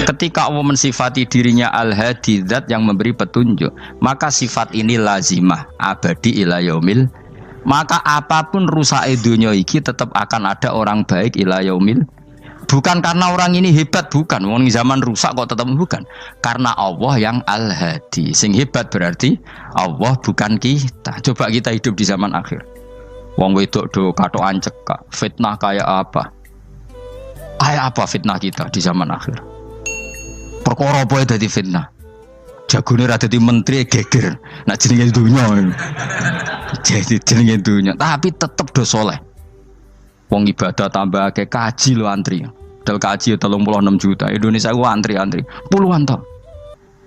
Ketika Allah mensifati dirinya Al-Hadi, zat yang memberi petunjuk, maka sifat ini lazimah abadi ila yaumil. Maka apapun rusak dunia iki tetap akan ada orang baik ila yaumil. Bukan karena orang ini hebat, bukan. Wong zaman rusak kok tetap bukan. Karena Allah yang Al-Hadi. Sing hebat berarti Allah, bukan kita. Coba kita hidup di zaman akhir. Wong wedok do katokan cekak, fitnah kayak apa? Kayak apa fitnah kita di zaman akhir? Perkara apa dadi fitnah? Jagone ra dadi menteri geger. Nak jenenge dunya. Jadi jenenge dunya, tapi tetep do saleh. Wong ibadah tambah ke kaji lo antri. Dal kaji 36 juta. Indonesia ku antri-antri puluhan tahun.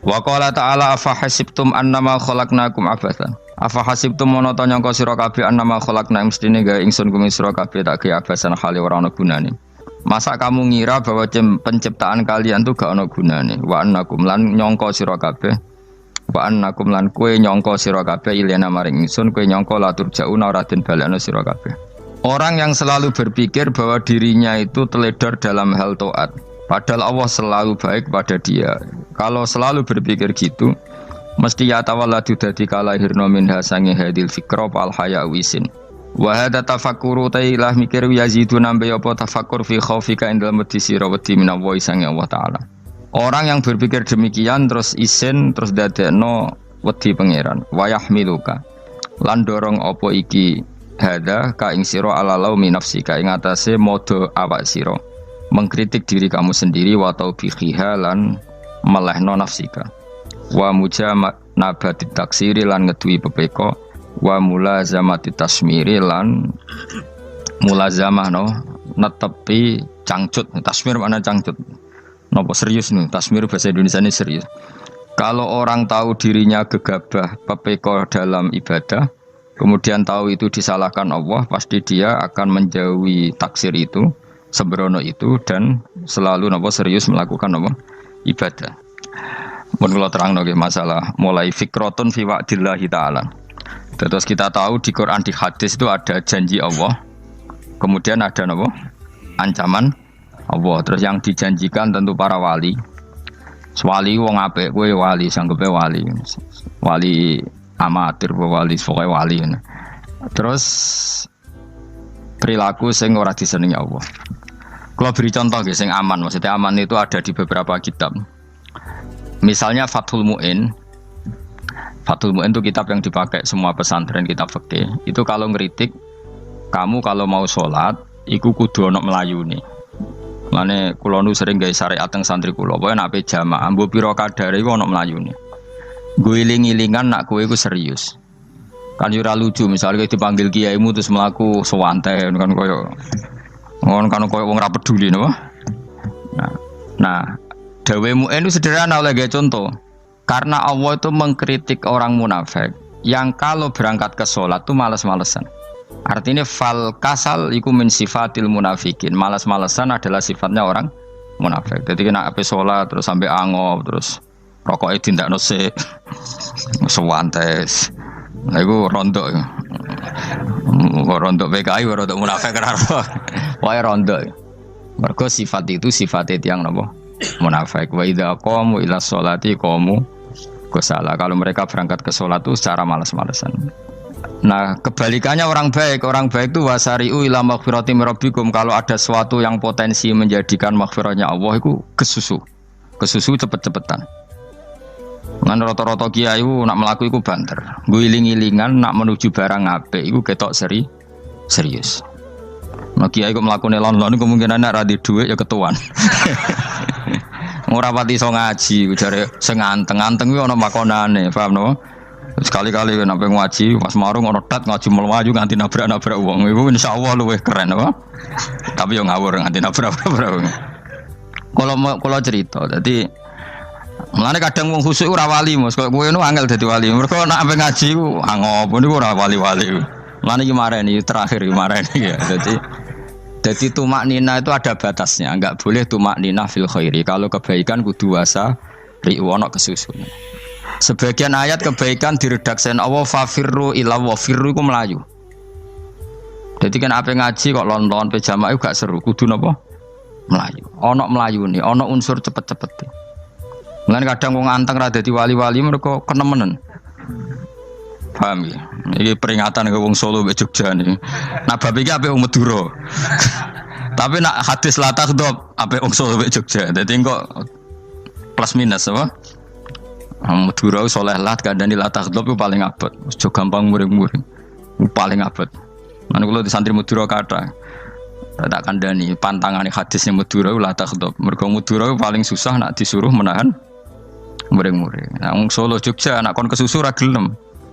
Wa qala ta'ala afa hasibtum annama khalaqnakum abatsan. Afa hasibtum mono ta nyangka sira kabeh annama khalaqna mestine gawe ingsun kuwi sira kabeh tak gawe abasan hale ora ana gunane. Masa kamu ngira bahwa penciptaan kalian tuh gak ana gunane? Wa annakum lan nyangka sira kabeh. Wa annakum lan kowe nyangka sira kabeh ilena maring ingsun kowe nyangka latur jauna ora den balekno sira kabeh. Orang yang selalu berpikir bahwa dirinya itu teledor dalam hal taat, padahal Allah selalu baik pada dia. Kalau selalu berpikir gitu, mesti ya tawalladu dadi kalahirna minha sange hadil fikra fal haya wisin. Wa hadza tafakkuru tailah mikir yazidu nambe apa tafakkur fi khaufika indal mudisira wedi minallahi sange Allah taala. Orang yang berpikir demikian terus isin terus dadekno wedi pangeran. Wa yahmiluka lan dorong apa iki hada ka ing sira ala laumi nafsika ing atase modo awak sira mengkritik diri kamu sendiri wa taubihiha lan melehno nafsika wa mujanabati taksiri lan ngeduwi pepeko wa mulazamati tasmiri lan mulazamah no netepi cangcut. Tasmir mana cangcut napa serius nih tasmir bahasa Indonesia ini serius. Kalau orang tahu dirinya gegabah pepeko dalam ibadah kemudian tahu itu disalahkan Allah, pasti dia akan menjauhi taksir itu, sembrono itu, dan selalu serius melakukan ibadah. Mun kula terangno nggih masalah mulai fikrotun fi wa'dillahi ta'ala. Terus kita tahu di Quran di hadis itu ada janji Allah, kemudian ada ancaman Allah. Terus yang dijanjikan tentu para wali. Wali wong apik kowe wali, sanggepe wali. Wali amatir wali pokoke wali. Terus perilaku sing ora disenengi Allah. Kalau beri contoh nggih sing aman, maksudnya aman itu ada di beberapa kitab. Misalnya Fathul Mu'in. Fathul Mu'in itu kitab yang dipakai semua pesantren, kitab fikih. Itu kalau ngeritik kamu kalau mau sholat iku kudu ana melayune. Lane kula nu sering gawe syariat teng santri kula, pokoke nek jamaah mbuh pira kadare iku ana melayune. Guling-gilingan nak kowe iku serius. Kan yo ora lucu misalnya dipanggil kiaimu terus mlaku sewantai kan koyo wong ora peduli napa. Nah, dawe Mu'in itu sederhana oleh gawe contoh. Karena Allah itu mengkritik orang munafik yang kalau berangkat ke sholat itu malas-malesan. Artinya fal kasal iku min sifatil munafikin. Malas-malesan adalah sifatnya orang munafik. Jadi kena ape sholat terus sampai angop terus rokoknya tindakno sik sewantes. Nah iku rontok. Rontok PKI rontok munafik karo. Wae rontok. Mergo sifat itu sifatnya tiyang napa? Munafik. Wa idza qamu ila sholati qamu kusala. Kalau mereka berangkat ke sholat itu secara malas-malesan. Nah, kebalikannya orang baik itu wasari'u ila maghfirati rabbikum. Kalau ada sesuatu yang potensi menjadikan maghfirahnya Allah itu kesusu cepet-cepetan. Ngan rata-rata kiai ku nak mlaku iku banter. Guling-gilingan nak menuju barang apik iku ketok serius. Nah kiai kok mlakune lon-lon kemungkinan nek ra di dhuwit ya ketuan. Ora pati iso ngaji jare sing anteng-anteng kuwi ana makonane, paham no? Sekali-kali nek ngaji pas marung ana tat ngaji mlayu nganti nabrak-nabrak wong. Iku insyaallah luwih keren apa? Tapi yo ngawur nganti nabrak-nabrak wong. Kalau cerita, jadi mulane kadang wong khusuk ora wali mos, kowe ngono angel dadi wali. Mergo nek ampe ngaji ku angop niku ora wali-wali. Mulane iki mareni terakhir iki mareni ya. Jadi tumak nina itu ada batasnya, enggak boleh tumak nina fil khairi. Kalau kebaikan kudu wasa riwono kesusun. Sebagian ayat kebaikan diredaksen Allah fafirru ila wa firru iku melayu. Jadi kan ape ngaji kok lon-lon pe jamaah gak seru, kudu napa? melayu. Ono melayune, ono unsur cepet-cepet. Mulane kadang wong anteng ra dadi wali-wali mereka kenemenen. Paham ya? Ini peringatan ke wong Solo mbek Jogja nih. Nah bab iki apik wong Madura. Tapi nak hadis la takhdhab apik wong Solo mbek Jogja. Dadi kok plus minus apa? Madura soleh lah kandhani la takhdhab ku paling abot. Aja gampang muring-muring. Paling abot. Lan kula di santri Madura kathah. Tak kandhani pantangane hadisnya Madura la takhdhab. Mergo Madura paling susah nak disuruh menahan muring-muring. Nah wong Solo Jogja nak kon kesusu ra gelem.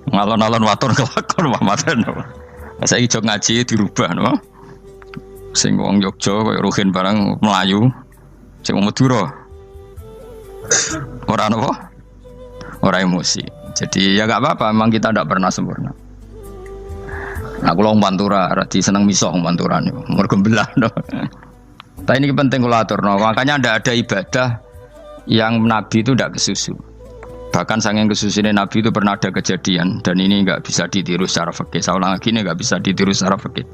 Ngalon-alon waton kelakon pamatan. Saiki jog ngaji dirubah no. Sing wong Jogja koyo Ruhin barang Melayu. Sing wong Madura. Ora napa? Ora emosi. Jadi ya enggak apa-apa, memang kita tidak pernah sempurna. Nah, kula wong Pantura radi seneng misah wong Pantura niku. Mergo belah no. Tapi ini penting kula aturno. Makanya ndak ada ibadah yang Nabi itu tidak kesusu. Bahkan saking kesusunya Nabi itu pernah ada kejadian dan ini nggak bisa ditiru secara fikih. Saya ulang lagi ini nggak bisa ditiru secara fikih.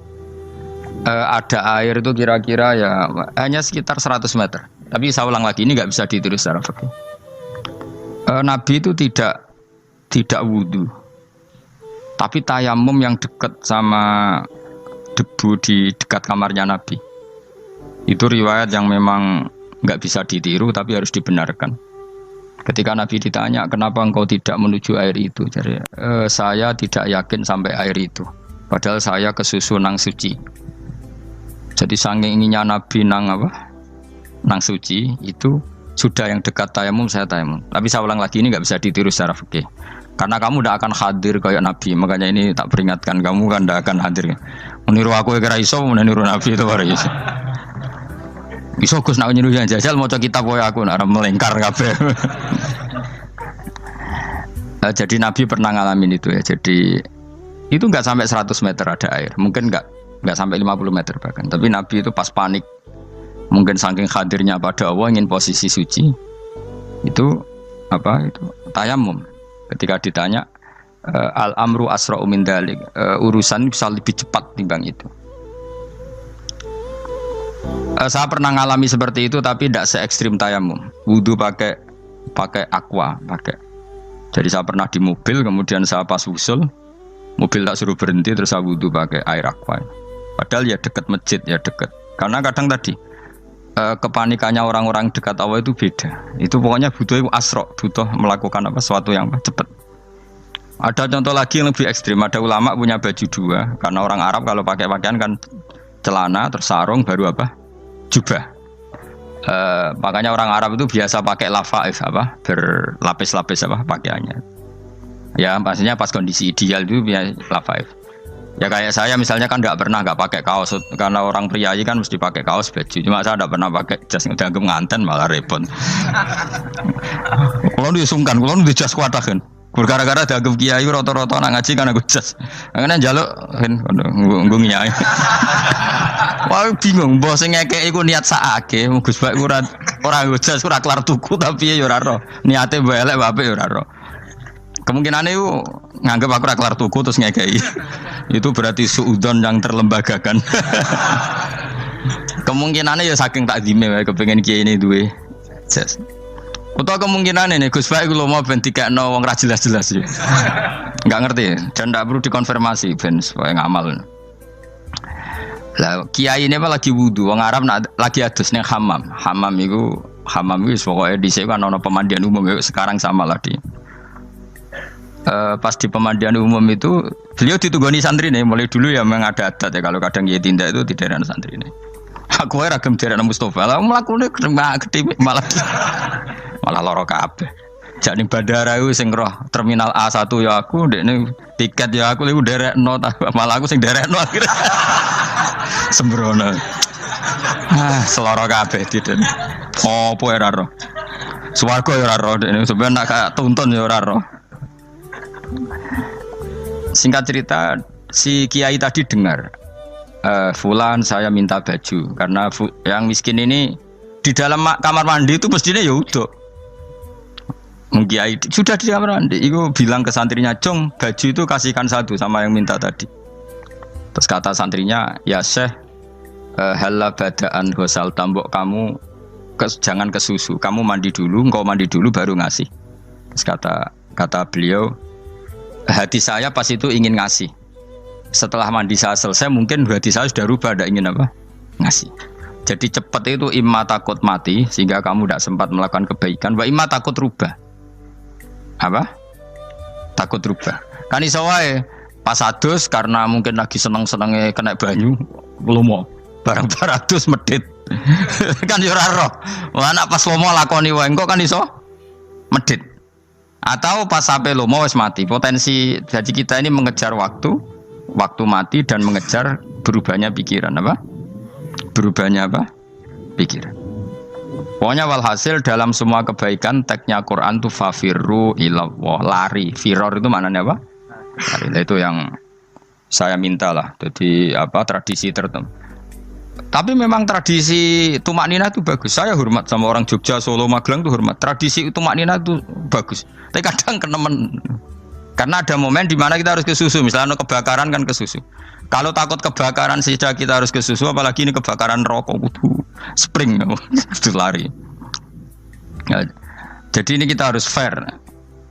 Ada air itu kira-kira ya hanya sekitar 100 meter. Tapi saya ulang lagi ini nggak bisa ditiru secara fikih. Nabi itu tidak wudu, tapi tayamum yang dekat sama debu di dekat kamarnya Nabi. Itu riwayat yang memang nggak bisa ditiru tapi harus dibenarkan. Ketika Nabi ditanya, kenapa engkau tidak menuju air itu? Jadi, saya tidak yakin sampai air itu. Padahal saya kesusu nang suci. Jadi saking inginnya Nabi nang apa? Nang suci itu sudah yang dekat tayamum saya tayamum. Tapi saya ulang lagi ini nggak bisa ditiru secara fikih. Karena kamu tidak akan hadir kayak Nabi. Makanya ini tak peringatkan kamu kan tidak akan hadir. Meniru aku kira iso, meniru Nabi itu baru iso. Bisa Gus nak nyuruh yang jajal mau kitab kowe aku nak melengkar kabeh. Jadi Nabi pernah ngalamin itu ya. Jadi itu enggak sampai 100 meter ada air. Mungkin enggak sampai 50 meter bahkan. Tapi Nabi itu pas panik. Mungkin saking hadirnya pada Allah ingin posisi suci. Itu apa itu? Tayamum. Ketika ditanya al-amru asra'u min dzalik. Urusan bisa lebih cepat timbang itu. Saya pernah ngalami seperti itu tapi tidak se ekstrim tayamum. Wudu pakai aqua, pakai. Jadi saya pernah di mobil, kemudian saya pas usul, mobil tak suruh berhenti terus saya wudu pakai air aqua. Padahal ya dekat masjid, ya dekat. Karena kadang tadi kepanikannya orang-orang dekat Allah itu beda. Itu pokoknya butuh asro, butuh melakukan apa sesuatu yang cepat. Ada contoh lagi yang lebih ekstrim. Ada ulama punya baju dua, karena orang Arab kalau pakai pakaian kan celana, terus sarung, baru apa? Jubah. Makanya orang Arab itu biasa pakai lafaif apa? Berlapis-lapis apa pakaiannya. Ya, pastinya pas kondisi ideal itu biasa lafaif. Ya kayak saya misalnya kan nggak pakai kaos karena orang priayi kan mesti pakai kaos baju. Cuma saya nggak pernah pakai jas dianggap nganten malah repot. Kalau disungkan, kalau di jas kuat kan. Gara-gara dianggap kiai rata-rata nak ngaji kan aku jas. Karena jaluk kan nggo nyai. Wah bingung, bos sing ngekek iku niat sakake, Gus Bak ora nggo jas ora kelar tuku tapi ya ora ro. Niate mbok elek wae ya ora ro. Kemungkinan itu nganggep aku ora kelar tuku terus ngekeki. Itu berarti suudon yang terlembagakan. Kemungkinannya ya saking takdime wae kepengin kiai ini duwe jas. Utawa kemungkinan ini Gus Bak iku lho mau ben dikekno wong ra jelas-jelas ya. Enggak ngerti dan enggak perlu dikonfirmasi ben supaya ngamal. Lah kiai ini apa lagi wudu, wong Arab lagi adus ning hammam. Hammam iku pokoke dhisik kan ana pemandian umum ya sekarang sama lah di. Pas di pemandian umum itu beliau ditunggoni santri nih mulai dulu ya memang ada adat ya kalau kadang dia tindak itu di daerah santri nih. Aku ora ragam daerah Mustafa lah mlakune gede malah loro kabeh. Jak ning bandara iku sing roh terminal A1 ya aku ndekne tiket ya aku iku derekno malah aku sing derekno akhirnya. Sembrono. Seloro kabeh diden. Opo ora roh. Swarga ya ora roh ndekne sampeyan nak tuntun ya ora roh. Singkat cerita, si kiai tadi dengar, Fulan saya minta baju karena yang miskin ini di dalam kamar mandi itu mestinya ya udah. Kiai sudah di kamar mandi, itu bilang ke santrinya, Jong baju itu kasihkan satu sama yang minta tadi. Terus kata santrinya, ya Syekh, Hala badaan gosal tambok kamu jangan ke susu, kamu mandi dulu, engkau mandi dulu baru ngasih. Terus kata beliau, hati saya pas itu ingin ngasih. Setelah mandi saya selesai, mungkin hati saya sudah rubah, tidak ingin apa? Ngasih. Jadi cepat itu imma takut mati sehingga kamu tidak sempat melakukan kebaikan, wa imma takut rubah. Apa? Takut rubah. Kan iso wae pas adus karena mungkin lagi seneng-senenge kena banyu, lomo. Barang 200 medit. Kan yo ora roh. Wah anak pas lomo lakoni wae engko kan iso medit. Atau pas sampai lomo wis mati. Potensi jadi kita ini mengejar waktu mati dan mengejar berubahnya pikiran apa? Berubahnya apa? Pikiran. Pokoknya walhasil dalam semua kebaikan teksnya Quran tuh fafirru ilallah, lari. Firor itu maknanya apa? Lari. Itu yang saya minta lah. Jadi apa tradisi tertentu. Tapi memang tradisi tumak nina itu bagus. Saya hormat sama orang Jogja, Solo, Magelang itu hormat. Tradisi tumak nina itu bagus. Tapi kadang kenemen. Karena ada momen di mana kita harus ke susu. Misalnya kebakaran kan ke susu. Kalau takut kebakaran saja kita harus ke susu, apalagi ini kebakaran rokok, spring, itu lari. Ya, jadi ini kita harus fair.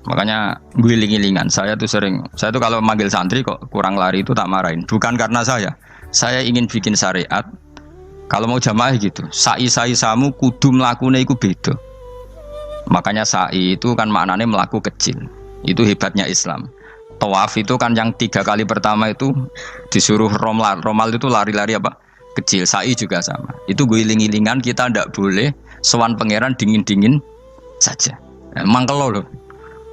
Makanya guling-gilingan. Saya tuh kalau manggil santri kok kurang lari itu tak marahin. Bukan karena saya ingin bikin syariat. Kalau mau jamaah gitu, sa'i samu kudu mlakune iku beda. Makanya sa'i itu kan maknanya melaku kecil. Itu hebatnya Islam. Tawaf itu kan yang 3 kali pertama itu disuruh romal itu lari-lari apa? Kecil. Sa'i juga sama. Itu guling-gilingan kita ndak boleh sowan pangeran dingin-dingin saja. Emang kalau loh.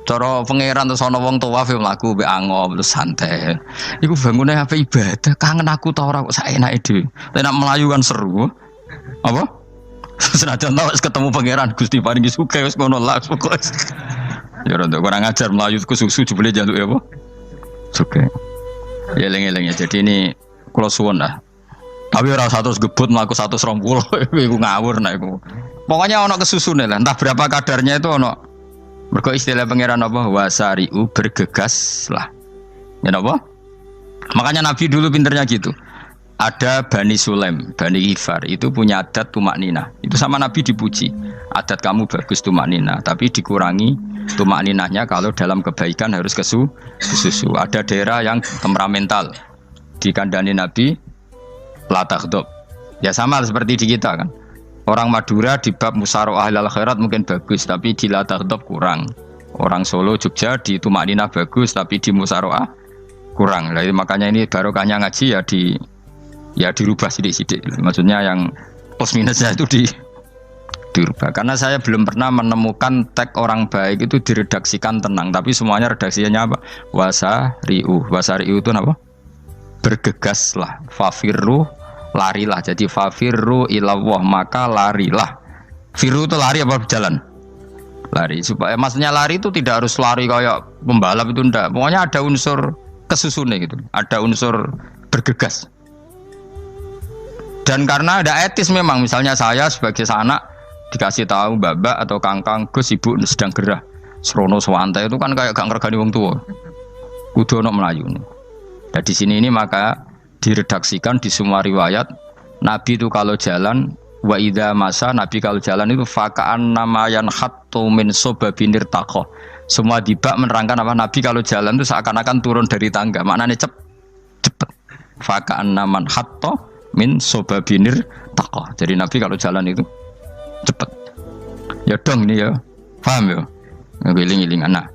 Cara pangeran terus ana wong tawaf mlaku mbek angop terus santai. Iku bangune apa ibadah? Kangen aku ta ora kok saenake dhewe. Tapi nek melayu kan seru. Apa? Senajan tau ketemu pangeran Gusti paringi sugih wis ngono lah pokoke. Ya ora kurang ajar melayu ke susu jebule njaluk ya apa? Oke. Ya eling-eling ya. Jadi ini kula suwun lah. Tapi ora 100 gebut mlaku 120 iku ngawur nek iku. Pokoknya ana kesusune lah, entah berapa kadarnya itu ana. Mergo istilah pangeran apa? Wasari'u bergegas lah. Ya apa? Makanya Nabi dulu pinternya gitu. Ada Bani Sulaim, Bani Ghifar itu punya adat tumak nina. Itu sama Nabi dipuji. Adat kamu bagus tumak nina, tapi dikurangi tumak ninahnya kalau dalam kebaikan harus ke susu. Ada daerah yang temperamental. Dikandani Nabi la taghdab. Ya sama seperti di kita kan. Orang Madura di bab musyawarah ahlul khairat mungkin bagus, tapi di la taghdab kurang. Orang Solo, Jogja di tumak ninah bagus, tapi di musyawarah kurang. Jadi makanya ini barokahnya ngaji ya dirubah sidik-sidik. Maksudnya yang plus minusnya itu dirubah. Karena saya belum pernah menemukan tag orang baik itu diredaksikan tenang, tapi semuanya redaksinya apa? Wasari'u itu apa? Bergegaslah, fafirru, larilah. Jadi fafirru ilallah, maka larilah. Firu itu lari apa berjalan? Lari. Supaya maksudnya lari itu tidak harus lari kayak pembalap itu enggak. Pokoknya ada unsur kesusunnya gitu. Ada unsur bergegas. Dan karena ada etis memang, misalnya saya sebagai anak dikasih tahu babak atau kangkang Gus ibu sedang gerah serono swantai itu kan kayak gak ngergani wong tua kudu ono melayu. Dan di sini ini maka diredaksikan di semua riwayat Nabi itu kalau jalan wa idza masa, Nabi kalau jalan itu fakaan namayan khattu min sobabinir taqo. Semua dibak menerangkan apa Nabi kalau jalan itu seakan-akan turun dari tangga, maknanya cepet. Fakaan naman khattu min sobabinir taqo. Jadi Nabi kalau jalan itu cepet. Ya dong ini ya. Paham ya? Ngiling-ngilingan. Nah,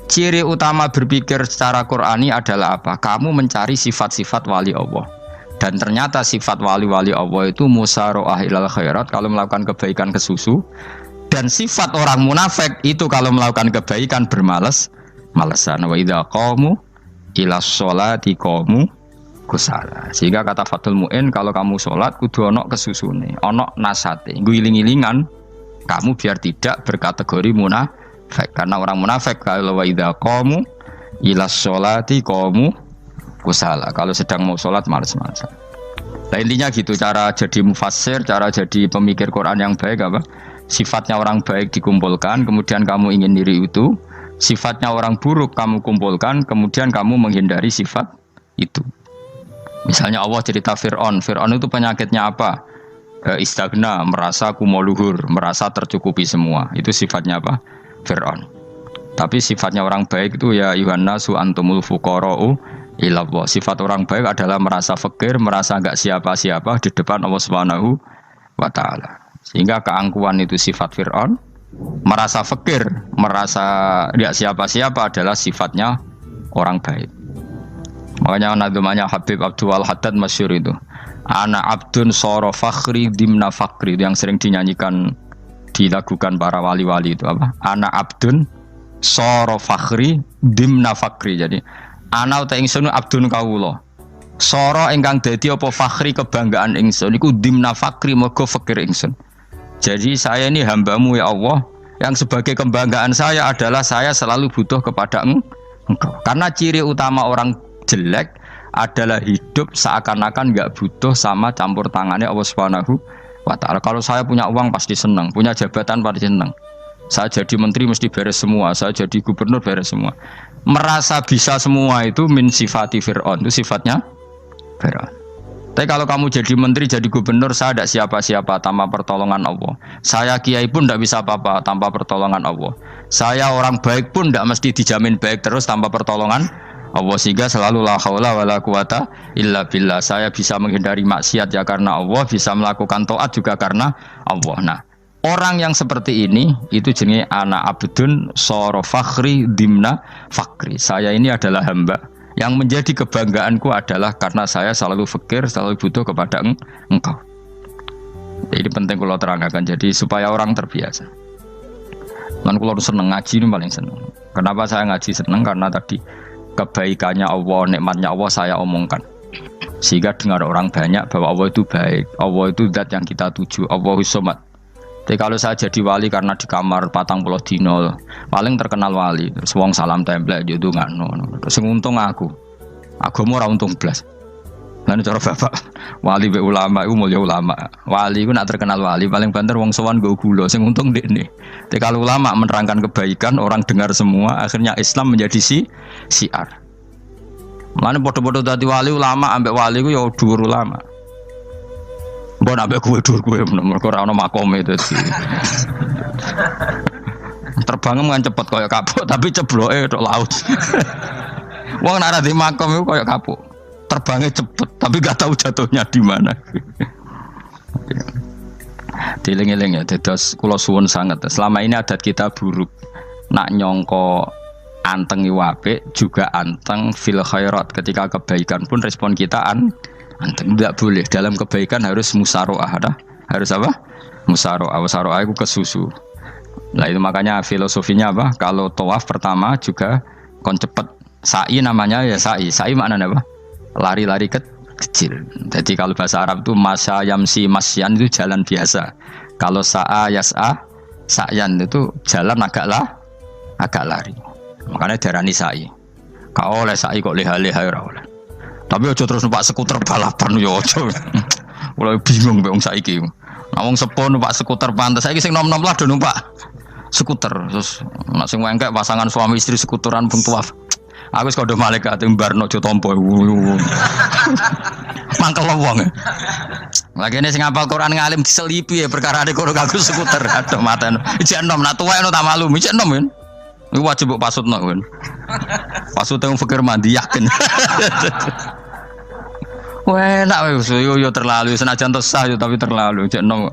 ciri utama berpikir secara Qur'ani adalah apa? Kamu mencari sifat-sifat wali Allah. Dan ternyata sifat wali-wali Allah itu musyaroah ilal khairat, kalau melakukan kebaikan ke susu. Dan sifat orang munafik itu kalau melakukan kebaikan bermalas-malasan. Wa idza qamu ila sholati qamu kusala. Sehingga kata Fathul Mu'in, kalau kamu sholat kudu ono kesusune, ono nasate, guling-gilingan kamu biar tidak berkategori munafik. Karena orang munafik kalau wa idza qamu ila sholati qamu kusala, kalau sedang mau sholat malas-malasan. Nah intinya gitu cara jadi mufassir, cara jadi pemikir Quran yang baik apa? Sifatnya orang baik dikumpulkan, kemudian kamu ingin diri itu. Sifatnya orang buruk kamu kumpulkan, kemudian kamu menghindari sifat itu. Misalnya Allah cerita Fir'aun. Fir'aun itu penyakitnya apa? Istagna, merasa kumoluhur, merasa tercukupi semua. Itu sifatnya apa? Fir'aun. Tapi sifatnya orang baik itu ya Yuhannasu antumul fuqara'u ilallah. Sifat orang baik adalah merasa fakir, merasa enggak siapa-siapa di depan Allah Subhanahu wa taala. Sehingga keangkuhan itu sifat Fir'aun, merasa fakir, merasa enggak siapa-siapa adalah sifatnya orang baik. Makanya nadumanya Habib Abdul Haddad masyhur itu. Ana abdun soro fakhri dimna fakri, itu yang sering dinyanyikan, dilakukan para wali-wali itu apa? Ana abdun soro fakhri dimna fakri. Jadi ana uta ingsun abdun kawula. Soro ingkang dadi apa fakhri kebanggaan ingsun iku dimna fakri mergo fakir ingsun. Jadi saya ini hambamu ya Allah, yang sebagai kebanggaan saya adalah saya selalu butuh kepada Engkau. Karena ciri utama orang jelek adalah hidup seakan-akan nggak butuh sama campur tangannya Allah Subhanahu wa taala. Kalau saya punya uang pasti senang, punya jabatan pasti senang. Saya jadi menteri mesti beres semua, saya jadi gubernur beres semua. Merasa bisa semua itu min sifati Fir'aun, itu sifatnya Fir'aun. Tapi kalau kamu jadi menteri, jadi gubernur, saya tidak siapa-siapa tanpa pertolongan Allah. Saya kiai pun tidak bisa apa-apa tanpa pertolongan Allah. Saya orang baik pun tidak mesti dijamin baik terus tanpa pertolongan Allah, sehingga selalu la haula wala quwata illa billah. Saya bisa menghindari maksiat ya karena Allah, bisa melakukan taat juga karena Allah. Nah, orang yang seperti ini itu jenis ana abdun soro fakhri dimna fakri. Saya ini adalah hamba yang menjadi kebanggaanku adalah karena saya selalu fakir, selalu butuh kepada Engkau. Jadi penting kalau terangkan, jadi supaya orang terbiasa. Dan kalau seneng ngaji ini paling seneng. Kenapa saya ngaji seneng? Karena tadi kebaikannya Allah, nikmatnya Allah saya omongkan. Sehingga dengar orang banyak bahwa Allah itu baik, Allah itu zat yang kita tuju, Allahus Somad. Jadi kalau saya jadi wali karena di kamar 40 dino, paling terkenal wali, terus wong salam template yo ndongakno. Terus sing untung aku mau ora untung blas. Lan cara bapak wali be ulama iku mulya ulama. Wali iku nak terkenal wali paling banter wong sowan nggo gula, sing untung ndekne. Tapi kalau ulama menerangkan kebaikan, orang dengar semua, akhirnya Islam menjadi siar. Mulane padha-padha dadi wali ulama ambek wali ku ya dhuwur ulama. Mbok ambek kowe dhuwur kowe mergo ora ono makome dadi. Terbangem kan cepet kaya kapuk tapi cebloke tok laut. Wong nek ora di makom iku kaya kapuk. Terbangnya cepet tapi gak tahu jatuhnya di mana. Dieling-eling ya, dados kula suwun sangat. Selama ini adat kita buruk. Nak nyongko anteng iwape juga anteng fil khairat. Ketika kebaikan pun respon kita anteng. Tidak boleh. Dalam kebaikan harus musaroah. Harus apa? Musaroah. Musaroah itu kesusu. Nah itu makanya filosofinya apa? Kalau tawaf pertama juga kon cepet. Sa'i namanya ya sa'i. Sa'i maknanya apa? Lari-lari kecil. Jadi kalau bahasa Arab itu masya yamsi masyan itu jalan biasa. Kalau sa'a yas'a sa'yan itu jalan agak lari. Makanya darani sa'i. Kau oleh sa'i kok leha-leha ora oleh. Tapi aja terus numpak skuter balapan yo aja. Mulai bingung mbek wong saiki. Nah wong sepo numpak skuter pantes saiki sing nom-nom lah do numpak skuter. Terus nek sing wengkek pasangan suami istri skuteran pun tuaf. Aku wis kodho malaikat mbarno aja tampa. Mangkel wong. Lagi ini sing hafal Quran ngalim diselipi ya perkara ade kono kanggo skuter. Aduh maten. Ijek enom nak tuwek tak malu. Ijek enom kan. Iku wajib mbok pasutno kan. Pasut yang fikir mandi yakin. Wah, nak yo terlalu senajan to sah yo tapi terlalu. Ijek enom.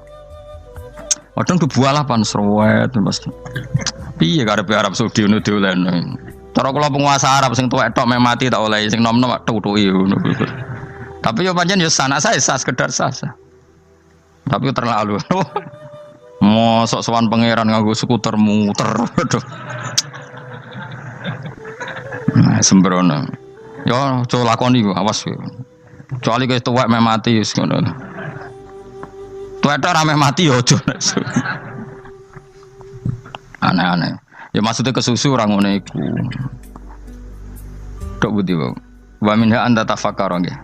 Kadang kebualah pan serwet mesti. Piye karepe Arab Saudi ngono dolen. Cara kula penguasa Arab sing tuwek tok meh mati tak oleh sing nom-nom tutuki ngono. Tapi yo pancen yo sana saya sah sekedar sah. Tapi terlalu. Mosok sowan pangeran nganggo skuter muter. Nah, sembrono. Yo coba lakoni ku awas kowe. Kecuali kowe tuwek meh mati wis ngono. Tuwek tok ora meh mati yo aja. Aneh-aneh. Ya maksudnya kesusu orang ngono iku. Tok budi wae. Wa minha anta tafakkara nggih.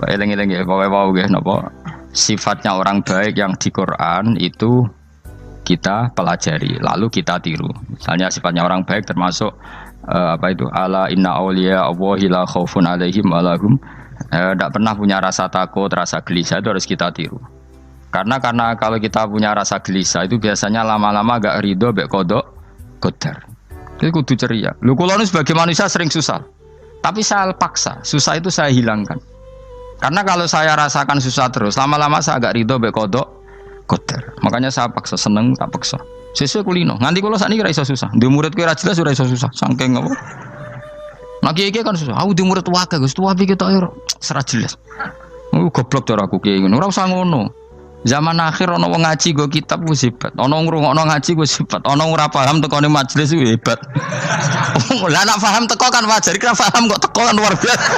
Wa eling-eling nggih, wae nggih napa sifatnya orang baik yang di Quran itu kita pelajari, lalu kita tiru. Misalnya sifatnya orang baik termasuk apa itu? Ala inna auliya Allahi la khaufun alaihim wa lahum Tidak pernah punya rasa takut, rasa gelisah itu harus kita tiru. Karena kalau kita punya rasa gelisah itu biasanya lama-lama agak ridho, bek kodok, kodar. Itu kudu ceria. Lu kalau sebagai manusia sering susah, tapi saya paksa, susah itu saya hilangkan. Karena kalau saya rasakan susah terus, lama-lama saya agak ridho, bek kodok, kodar. Makanya saya paksa, seneng tak paksa. Sesuai kulino. Nganti kalau saat ini kira iso susah. Di murid kira jelas sudah iso susah. Sangking apa? Nah kiai kan susah. Aku di murid wakil, gus tua pikir tak air serat jelas. Goblok cara aku kiai ngono. Ora usah ngono. Zaman akhir ono wong ngaji go kitab wis hebat. Ono ngrungokno ngaji wis hebat. Ono ora paham tekone majelis wis hebat. Lah nek paham teko kan wajar, kira paham kok teko kan luar biasa.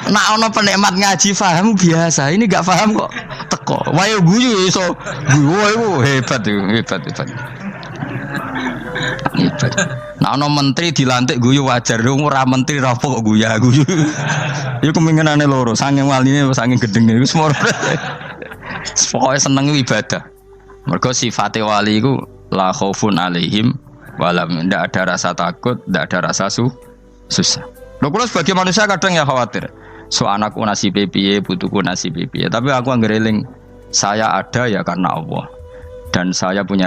Nak ono penikmat ngaji paham biasa. Ini enggak paham kok teko. Wae guyu iso. Guyu hebat itu, hebat. Hebat. Nah ono menteri dilantik guyu wajar, ora menteri ra kok guyu. Iku kemungkinane loro, saking waline saking gedenge iku semua. Pokoke seneng ibadah. Mergo sifate wali iku la khaufun alaihim walam, ndak ada rasa takut, ndak ada rasa susah. Lho kula sebagai manusia kadang ya khawatir. So anakku nasib piye, putuku nasib piye. Tapi aku anggereling saya ada ya karena Allah. Dan saya punya